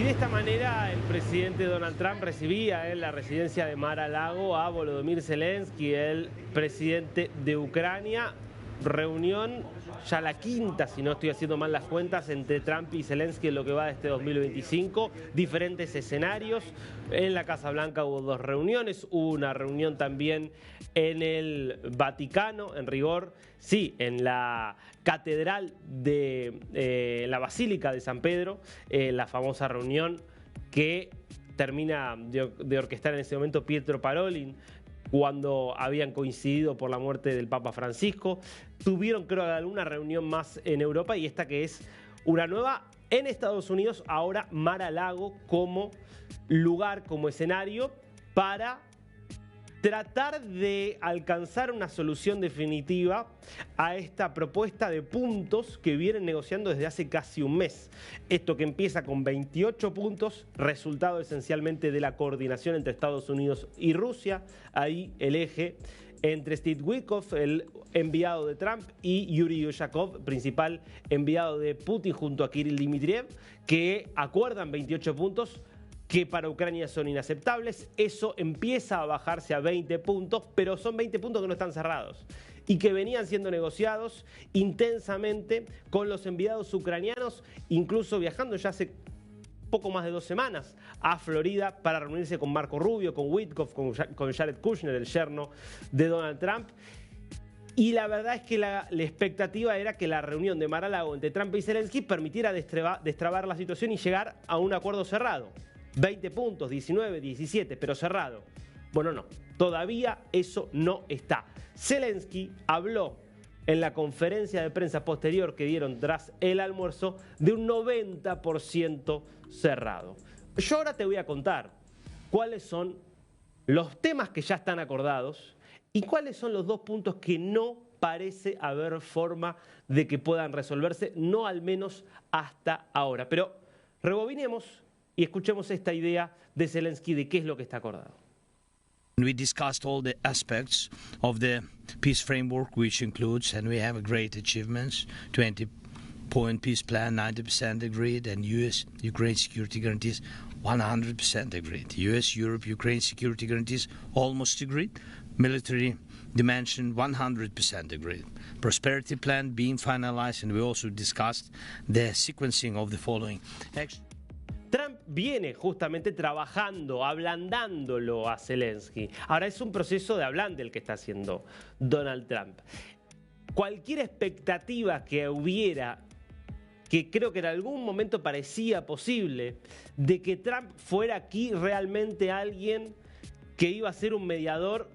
de esta manera el presidente Donald Trump recibía en la residencia de Mar-a-Lago a Volodymyr Zelensky, el presidente de Ucrania. Reunión ya la quinta, si no estoy haciendo mal las cuentas, entre Trump y Zelensky en lo que va de este 2025. Diferentes escenarios. En la Casa Blanca hubo dos reuniones. Hubo una reunión también en el Vaticano, en rigor, sí, en la Catedral de la Basílica de San Pedro, la famosa reunión que termina de orquestar en ese momento Pietro Parolin, cuando habían coincidido por la muerte del Papa Francisco. Tuvieron, creo, alguna reunión más en Europa, y esta que es una nueva en Estados Unidos, ahora Mar-a-Lago como lugar, como escenario para tratar de alcanzar una solución definitiva a esta propuesta de puntos que vienen negociando desde hace casi un mes. Esto que empieza con 28 puntos, resultado esencialmente de la coordinación entre Estados Unidos y Rusia. Ahí el eje entre Steve Witkoff, el enviado de Trump, y Yuri Ushakov, principal enviado de Putin, junto a Kirill Dmitriev, que acuerdan 28 puntos que para Ucrania son inaceptables. Eso empieza a bajarse a 20 puntos, pero son 20 puntos que no están cerrados y que venían siendo negociados intensamente con los enviados ucranianos, incluso viajando ya hace poco más de 2 semanas a Florida para reunirse con Marco Rubio, con Witkoff, con Jared Kushner, el yerno de Donald Trump. Y la verdad es que la expectativa era que la reunión de Mar-a-Lago entre Trump y Zelensky permitiera destrabar la situación y llegar a un acuerdo cerrado. 20 puntos, 19, 17, pero cerrado. Bueno, no, todavía eso no está. Zelensky habló en la conferencia de prensa posterior que dieron tras el almuerzo de un 90% cerrado. Yo ahora te voy a contar cuáles son los temas que ya están acordados y cuáles son los 2 puntos que no parece haber forma de que puedan resolverse, no al menos hasta ahora. Pero rebobinemos y escuchemos esta idea de Zelensky de qué es lo que está acordado. We discussed all the aspects of the peace framework, which includes, and we have great achievements, 20-point peace plan, 90% agreed, and US-Ukraine security guarantees, 100% agreed. US-Europe-Ukraine security guarantees, almost agreed. Military dimension, 100% agreed. Prosperity plan being finalized, and we also discussed the sequencing of the following actions. Trump viene justamente trabajando, ablandándolo a Zelensky. Ahora es un proceso de ablande el que está haciendo Donald Trump. Cualquier expectativa que hubiera, que creo que en algún momento parecía posible, de que Trump fuera aquí realmente alguien que iba a ser un mediador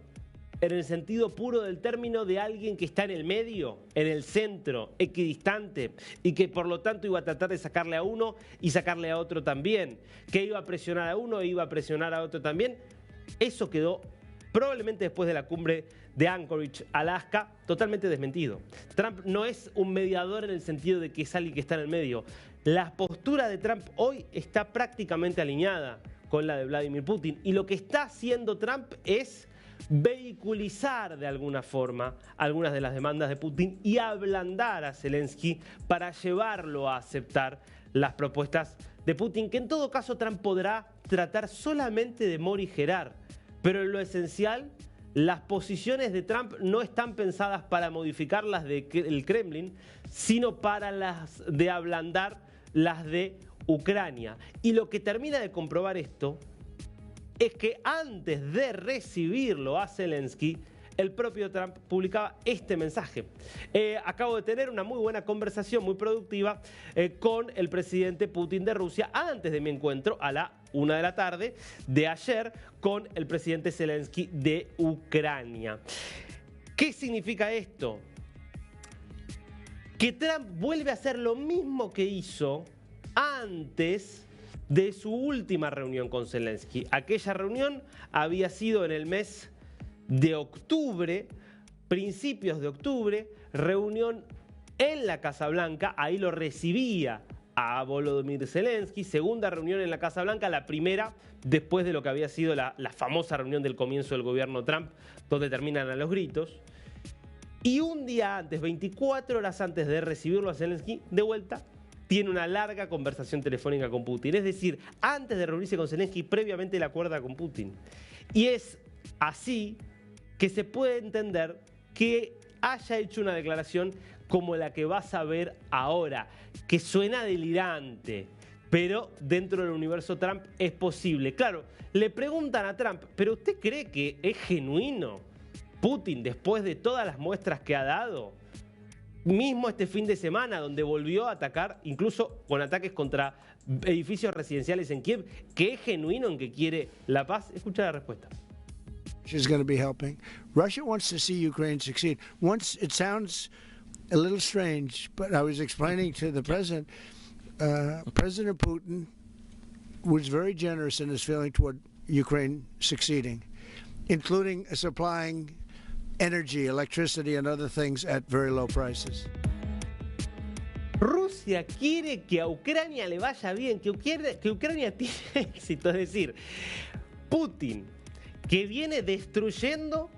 en el sentido puro del término, de alguien que está en el medio, en el centro, equidistante, y que por lo tanto iba a tratar de sacarle a uno y sacarle a otro también, que iba a presionar a uno e iba a presionar a otro también. Eso quedó probablemente después de la cumbre de Anchorage, Alaska, totalmente desmentido. Trump no es un mediador en el sentido de que es alguien que está en el medio. La postura de Trump hoy está prácticamente alineada con la de Vladimir Putin, y lo que está haciendo Trump es vehiculizar de alguna forma algunas de las demandas de Putin y ablandar a Zelensky para llevarlo a aceptar las propuestas de Putin, que en todo caso Trump podrá tratar solamente de morigerar, pero en lo esencial las posiciones de Trump no están pensadas para modificar las del Kremlin, sino para las de ablandar las de Ucrania. Y lo que termina de comprobar esto es que antes de recibirlo a Zelensky, el propio Trump publicaba este mensaje. Acabo de tener una muy buena conversación, muy productiva, con el presidente Putin de Rusia antes de mi encuentro a la 1 de la tarde de ayer con el presidente Zelensky de Ucrania. ¿Qué significa esto? Que Trump vuelve a hacer lo mismo que hizo antes de su última reunión con Zelensky. Aquella reunión había sido en el mes de octubre, principios de octubre, reunión en la Casa Blanca. Ahí lo recibía a Volodymyr Zelensky, segunda reunión en la Casa Blanca, la primera después de lo que había sido la famosa reunión del comienzo del gobierno Trump, donde terminan a los gritos. Y un día antes, 24 horas antes de recibirlo a Zelensky, de vuelta tiene una larga conversación telefónica con Putin. Es decir, antes de reunirse con Zelensky, previamente la acuerda con Putin. Y es así que se puede entender que haya hecho una declaración como la que vas a ver ahora, que suena delirante, pero dentro del universo Trump es posible. Claro, le preguntan a Trump, ¿pero usted cree que es genuino Putin después de todas las muestras que ha dado? Mismo este fin de semana, donde volvió a atacar, incluso con ataques contra edificios residenciales en Kiev, que es genuino en que quiere la paz. Escucha la respuesta. She's going to be helping. Russia wants to see Ukraine succeed. Once it sounds a little strange, but I was explaining to the president, President Putin was very generous in his feeling toward Ukraine succeeding, including supplying energy, electricity, and other things at very low prices. Rusia quiere que a Ucrania le vaya bien, que Ucrania tiene éxito. Es decir, Putin, que viene destruyendo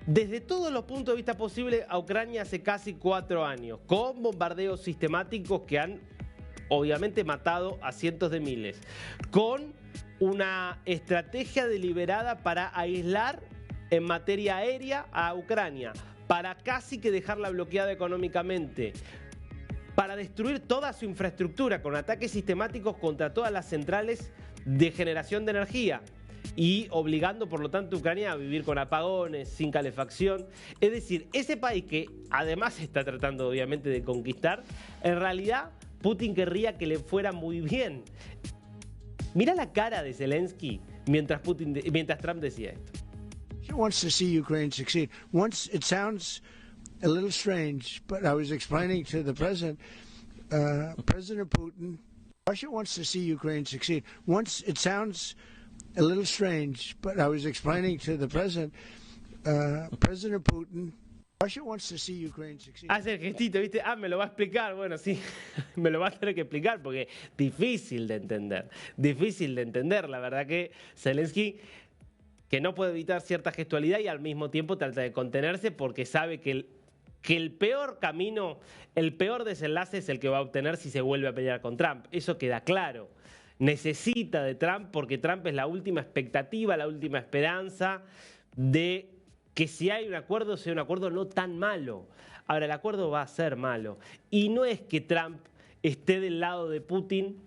desde todos los puntos de vista posibles a Ucrania hace casi 4 años, con bombardeos sistemáticos que han obviamente matado a cientos de miles, con una estrategia deliberada para aislar en materia aérea a Ucrania, para casi que dejarla bloqueada económicamente, para destruir toda su infraestructura con ataques sistemáticos contra todas las centrales de generación de energía y obligando por lo tanto a Ucrania a vivir con apagones, sin calefacción. Es decir, ese país que además está tratando obviamente de conquistar, en realidad Putin querría que le fuera muy bien. Mirá la cara de Zelensky mientras Trump decía esto. She wants to see Ukraine succeed. Once it sounds a little strange, but I was explaining to the president, President Putin, Russia wants to see Ukraine succeed. Once it sounds a little strange, but I was explaining to the president, President Putin, Russia wants to see Ukraine succeed. Hace el gestito, ¿viste? Me lo va a explicar. Bueno, sí, me lo va a tener que explicar porque difícil de entender. Difícil de entender. La verdad que Zelensky, que no puede evitar cierta gestualidad y al mismo tiempo trata de contenerse porque sabe que el peor camino, el peor desenlace es el que va a obtener si se vuelve a pelear con Trump. Eso queda claro. Necesita de Trump porque Trump es la última expectativa, la última esperanza de que si hay un acuerdo, sea un acuerdo no tan malo. Ahora, el acuerdo va a ser malo. Y no es que Trump esté del lado de Putin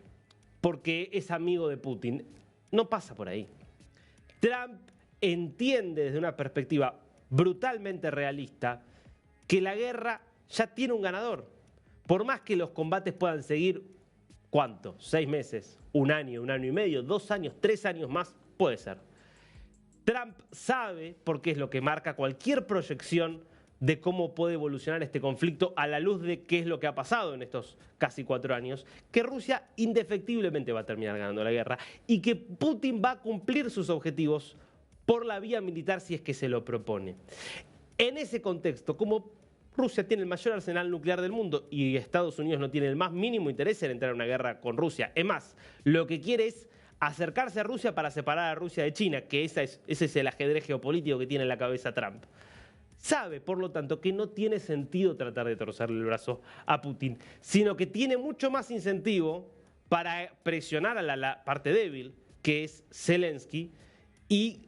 porque es amigo de Putin. No pasa por ahí. Trump entiende desde una perspectiva brutalmente realista que la guerra ya tiene un ganador. Por más que los combates puedan seguir, ¿cuánto? 6 meses, 1 año, 1 año y medio, 2 años, 3 años más, puede ser. Trump sabe, porque es lo que marca cualquier proyección de cómo puede evolucionar este conflicto a la luz de qué es lo que ha pasado en estos casi 4 años, que Rusia indefectiblemente va a terminar ganando la guerra y que Putin va a cumplir sus objetivos por la vía militar si es que se lo propone. En ese contexto, como Rusia tiene el mayor arsenal nuclear del mundo y Estados Unidos no tiene el más mínimo interés en entrar en una guerra con Rusia, es más, lo que quiere es acercarse a Rusia para separar a Rusia de China, que ese es el ajedrez geopolítico que tiene en la cabeza Trump. Sabe, por lo tanto, que no tiene sentido tratar de torcerle el brazo a Putin, sino que tiene mucho más incentivo para presionar a la parte débil, que es Zelensky, y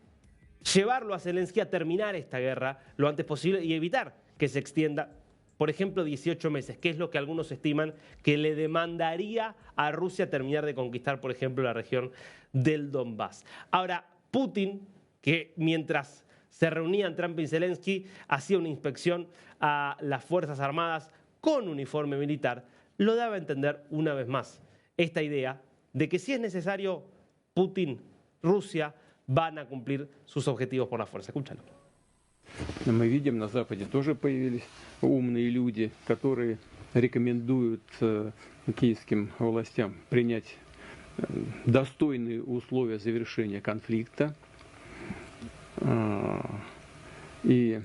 llevarlo a Zelensky a terminar esta guerra lo antes posible y evitar que se extienda, por ejemplo, 18 meses, que es lo que algunos estiman que le demandaría a Rusia terminar de conquistar, por ejemplo, la región del Donbass. Ahora, Putin, que mientras se reunían Trump y Zelensky, hacía una inspección a las Fuerzas Armadas con uniforme militar, lo daba a entender una vez más esta idea de que si es necesario, Putin, Rusia, van a cumplir sus objetivos por la fuerza. Escúchalo. Мы видим, на Западе тоже появились умные люди, которые рекомендуют киевским властям принять достойные условия завершения конфликта и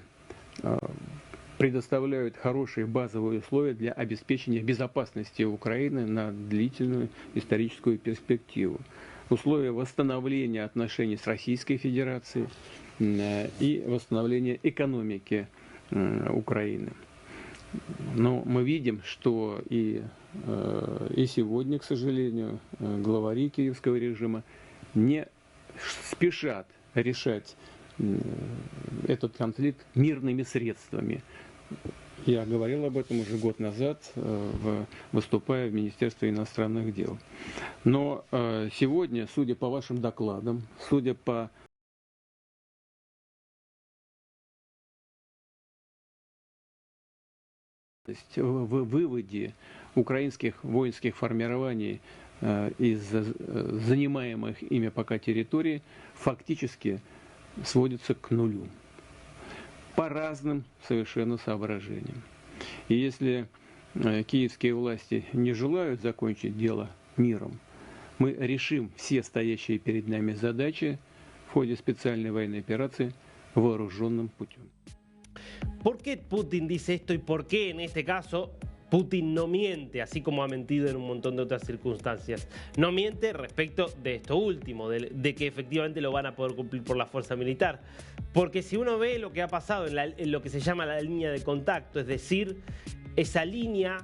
предоставляют хорошие базовые условия для обеспечения безопасности Украины на длительную историческую перспективу. Условия восстановления отношений с Российской Федерацией и восстановления экономики Украины. Но мы видим, что и сегодня, к сожалению, главари киевского режима не спешат решать этот конфликт мирными средствами. Я говорил об этом уже год назад, выступая в Министерстве иностранных дел. Но сегодня, судя по вашим докладам, судя по в выводе украинских воинских формирований из занимаемых ими пока территорий фактически сводится к нулю. По разным совершенно соображениям. И если киевские власти не желают закончить дело миром, мы решим все стоящие перед нами задачи в ходе специальной военной операции вооруженным путем. ¿Por qué Putin dice esto y por qué en este caso Putin no miente, así como ha mentido en un montón de otras circunstancias? No miente respecto de esto último, de que efectivamente lo van a poder cumplir por la fuerza militar. Porque si uno ve lo que ha pasado en lo que se llama la línea de contacto, es decir, esa línea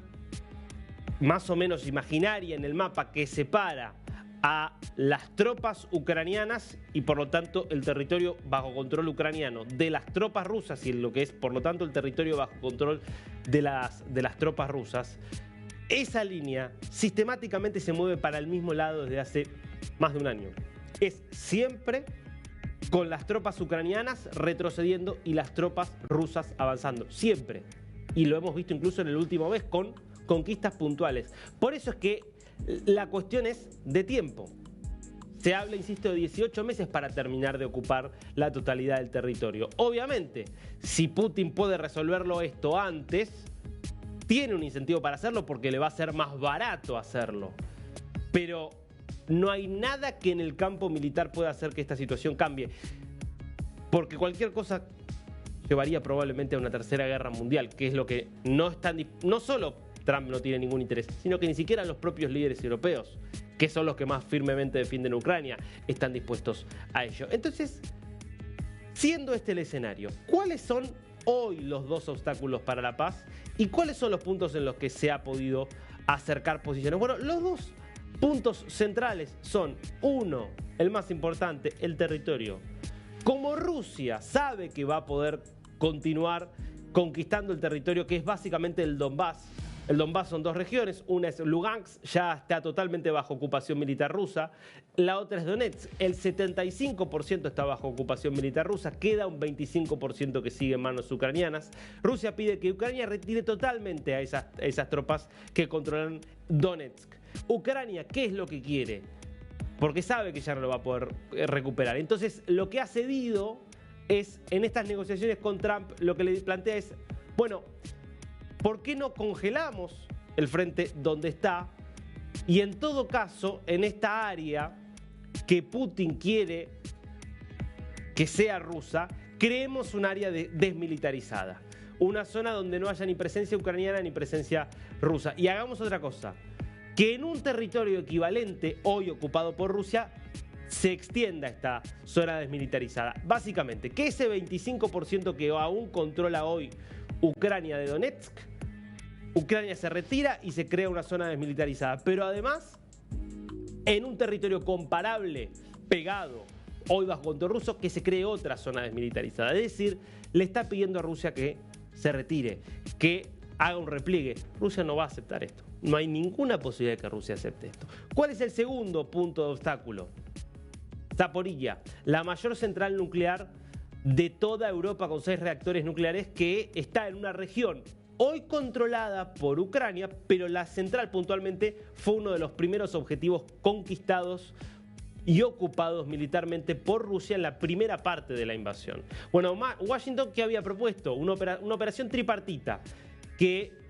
más o menos imaginaria en el mapa que separa a las tropas ucranianas y por lo tanto el territorio bajo control ucraniano de las tropas rusas y lo que es por lo tanto el territorio bajo control de las tropas rusas, esa línea sistemáticamente se mueve para el mismo lado desde hace más de un año. Es siempre con las tropas ucranianas retrocediendo y las tropas rusas avanzando, siempre. Y lo hemos visto incluso en el último mes con conquistas puntuales. Por eso es que la cuestión es de tiempo. Se habla, insisto, de 18 meses para terminar de ocupar la totalidad del territorio. Obviamente, si Putin puede resolverlo esto antes, tiene un incentivo para hacerlo porque le va a ser más barato hacerlo. Pero no hay nada que en el campo militar pueda hacer que esta situación cambie. Porque cualquier cosa llevaría probablemente a una tercera guerra mundial, que es lo que no solo Trump no tiene ningún interés, sino que ni siquiera los propios líderes europeos, que son los que más firmemente defienden a Ucrania, están dispuestos a ello. Entonces, siendo este el escenario, ¿cuáles son hoy los dos obstáculos para la paz y cuáles son los puntos en los que se ha podido acercar posiciones? Bueno, los dos puntos centrales son, uno, el más importante, el territorio. Como Rusia sabe que va a poder continuar conquistando el territorio que es básicamente el Donbass. El Donbass son dos regiones, una es Lugansk, ya está totalmente bajo ocupación militar rusa, la otra es Donetsk, el 75% está bajo ocupación militar rusa, queda un 25% que sigue en manos ucranianas. Rusia pide que Ucrania retire totalmente a esas tropas que controlan Donetsk. Ucrania, ¿qué es lo que quiere? Porque sabe que ya no lo va a poder recuperar. Entonces, lo que ha cedido es, en estas negociaciones con Trump, lo que le plantea es, bueno, ¿por qué no congelamos el frente donde está? Y en todo caso, en esta área que Putin quiere que sea rusa, creemos un área desmilitarizada. Una zona donde no haya ni presencia ucraniana ni presencia rusa. Y hagamos otra cosa, que en un territorio equivalente, hoy ocupado por Rusia, se extienda esta zona desmilitarizada. Básicamente, que ese 25% que aún controla hoy Ucrania de Donetsk, Ucrania se retira y se crea una zona desmilitarizada. Pero además, en un territorio comparable, pegado, hoy bajo control ruso, que se cree otra zona desmilitarizada. Es decir, le está pidiendo a Rusia que se retire, que haga un repliegue. Rusia no va a aceptar esto. No hay ninguna posibilidad de que Rusia acepte esto. ¿Cuál es el segundo punto de obstáculo? Zaporilla, la mayor central nuclear de toda Europa con 6 reactores nucleares que está en una región hoy controlada por Ucrania, pero la central puntualmente fue uno de los primeros objetivos conquistados y ocupados militarmente por Rusia en la primera parte de la invasión. Bueno, Washington, ¿qué había propuesto? Una operación tripartita, que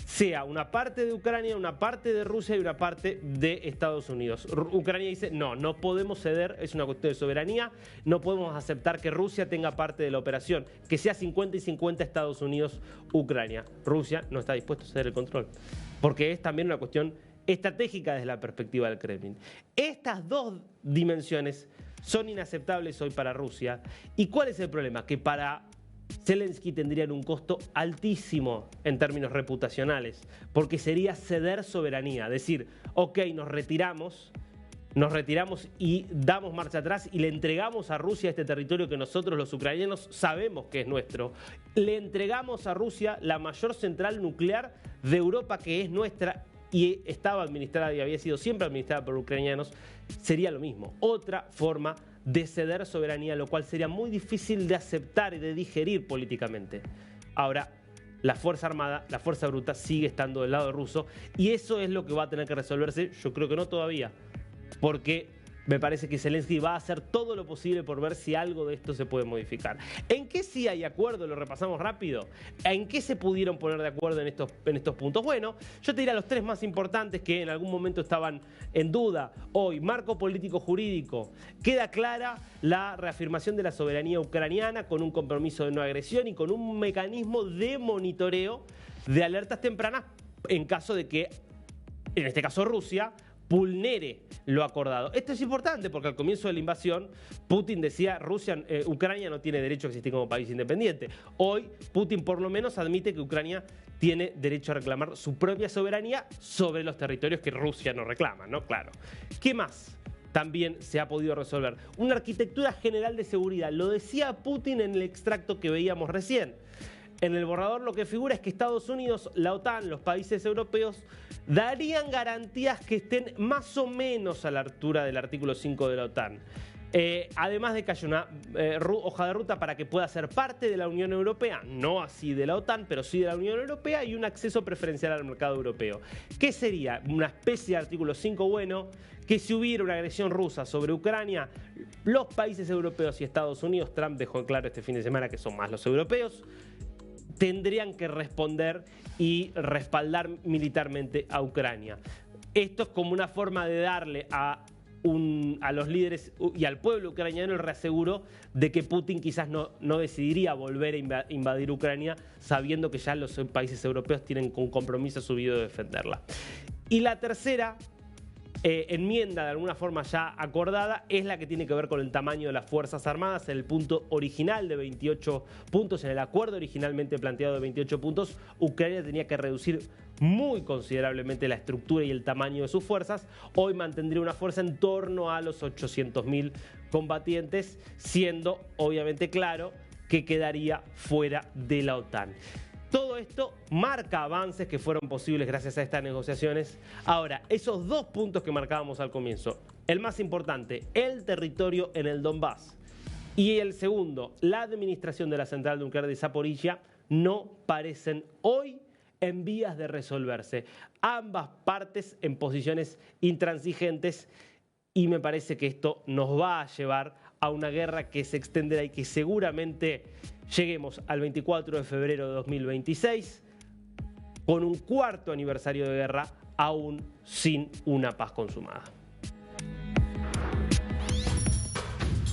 sea una parte de Ucrania, una parte de Rusia y una parte de Estados Unidos. Ucrania dice, no podemos ceder, es una cuestión de soberanía, no podemos aceptar que Rusia tenga parte de la operación, que sea 50 y 50 Estados Unidos, Ucrania. Rusia no está dispuesto a ceder el control, porque es también una cuestión estratégica desde la perspectiva del Kremlin. Estas dos dimensiones son inaceptables hoy para Rusia. ¿Y cuál es el problema? Que para Zelensky tendría un costo altísimo en términos reputacionales, porque sería ceder soberanía, decir, ok, nos retiramos y damos marcha atrás y le entregamos a Rusia este territorio que nosotros los ucranianos sabemos que es nuestro. Le entregamos a Rusia la mayor central nuclear de Europa que es nuestra y estaba administrada y había sido siempre administrada por ucranianos. Sería lo mismo, otra forma de ceder soberanía, lo cual sería muy difícil de aceptar y de digerir políticamente. Ahora, la fuerza armada, la fuerza bruta sigue estando del lado ruso y eso es lo que va a tener que resolverse, yo creo que no todavía, porque me parece que Zelensky va a hacer todo lo posible por ver si algo de esto se puede modificar. ¿En qué sí hay acuerdo? Lo repasamos rápido. ¿En qué se pudieron poner de acuerdo en estos puntos? Bueno, yo te diría los tres más importantes que en algún momento estaban en duda. Hoy, marco político jurídico. Queda clara la reafirmación de la soberanía ucraniana con un compromiso de no agresión y con un mecanismo de monitoreo de alertas tempranas en caso de que, en este caso Rusia, vulnere lo acordado. Esto es importante porque al comienzo de la invasión Putin decía Ucrania no tiene derecho a existir como país independiente. Hoy Putin por lo menos admite que Ucrania tiene derecho a reclamar su propia soberanía sobre los territorios que Rusia no reclama, ¿no? Claro. ¿Qué más también se ha podido resolver? Una arquitectura general de seguridad. Lo decía Putin en el extracto que veíamos recién. En el borrador lo que figura es que Estados Unidos, la OTAN, los países europeos darían garantías que estén más o menos a la altura del artículo 5 de la OTAN. Además de que haya una hoja de ruta para que pueda ser parte de la Unión Europea, no así de la OTAN, pero sí de la Unión Europea, y un acceso preferencial al mercado europeo. ¿Qué sería? Una especie de artículo 5 bueno, que si hubiera una agresión rusa sobre Ucrania, los países europeos y Estados Unidos, Trump dejó claro este fin de semana que son más los europeos, tendrían que responder y respaldar militarmente a Ucrania. Esto es como una forma de darle a los líderes y al pueblo ucraniano el reaseguro de que Putin quizás no decidiría volver a invadir Ucrania, sabiendo que ya los países europeos tienen un compromiso asumido de defenderla. Y la tercera enmienda, de alguna forma ya acordada, es la que tiene que ver con el tamaño de las Fuerzas Armadas. En el punto original de 28 puntos, en el acuerdo originalmente planteado de 28 puntos, Ucrania tenía que reducir muy considerablemente la estructura y el tamaño de sus fuerzas. Hoy mantendría una fuerza en torno a los 800.000 combatientes, siendo obviamente claro que quedaría fuera de la OTAN. Todo esto marca avances que fueron posibles gracias a estas negociaciones. Ahora, esos dos puntos que marcábamos al comienzo, el más importante, el territorio en el Donbass, y el segundo, la administración de la central nuclear de Zaporizhia, no parecen hoy en vías de resolverse. Ambas partes en posiciones intransigentes, y me parece que esto nos va a llevar a una guerra que se extenderá y que seguramente lleguemos al 24 de febrero de 2026 con un cuarto aniversario de guerra aún sin una paz consumada.